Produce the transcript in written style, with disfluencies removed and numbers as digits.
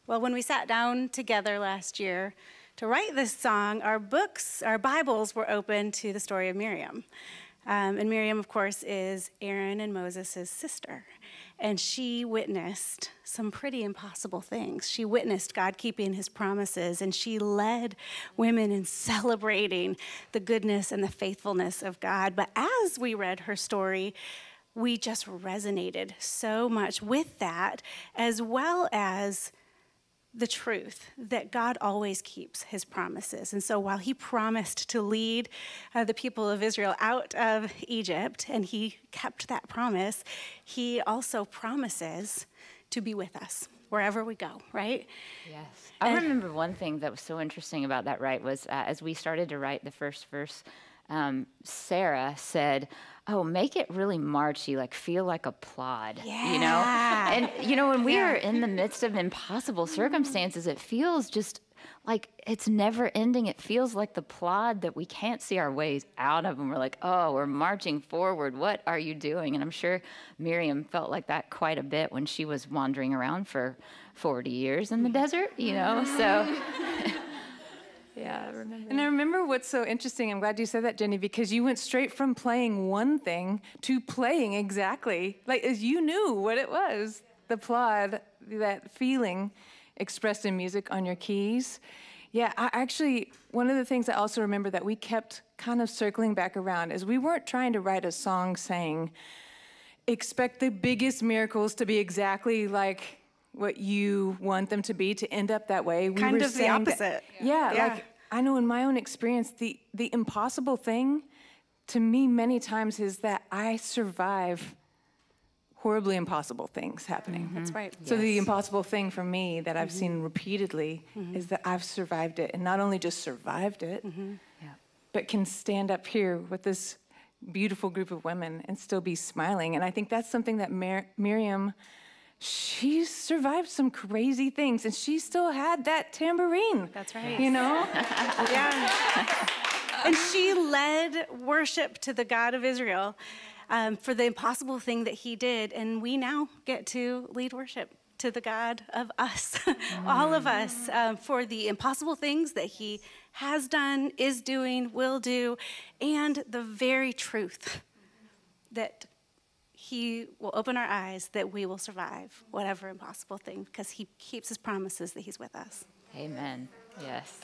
Well, when we sat down together last year to write this song, our Bibles were open to the story of Miriam. And Miriam, of course, is Aaron and Moses' sister. And she witnessed some pretty impossible things. She witnessed God keeping his promises, and she led women in celebrating the goodness and the faithfulness of God. But as we read her story, we just resonated so much with that, as well as the truth that God always keeps his promises. And so while he promised to lead the people of Israel out of Egypt, and he kept that promise, he also promises to be with us wherever we go, right? Yes. I remember one thing that was so interesting about that, right, was as we started to write the first verse, Sarah said, oh, make it really marchy, like feel like a plod, you know? And, you know, when we are in the midst of impossible circumstances, it feels just like it's never ending. It feels like the plod that we can't see our ways out of. And we're like, oh, we're marching forward. What are you doing? And I'm sure Miriam felt like that quite a bit when she was wandering around for 40 years in the desert, you know? So... Yeah, I remember. And I remember what's so interesting, I'm glad you said that, Jenny, because you went straight from playing one thing to playing exactly, like as you knew what it was, the plod, that feeling expressed in music on your keys. Yeah, one of the things I also remember that we kept kind of circling back around is we weren't trying to write a song saying, expect the biggest miracles to be exactly like what you want them to be, to end up that way. We kind of the opposite. Like I know in my own experience, the impossible thing to me many times is that I survive horribly impossible things happening. Mm-hmm. That's right. So the impossible thing for me that I've seen repeatedly is that I've survived it, and not only just survived it, but can stand up here with this beautiful group of women and still be smiling. And I think that's something that Miriam, she survived some crazy things, and she still had that tambourine. That's right. You know? Yeah. And she led worship to the God of Israel for the impossible thing that he did, and we now get to lead worship to the God of us, all of us, for the impossible things that he has done, is doing, will do, and the very truth that he will open our eyes that we will survive whatever impossible thing, because he keeps his promises that he's with us. Amen. Yes.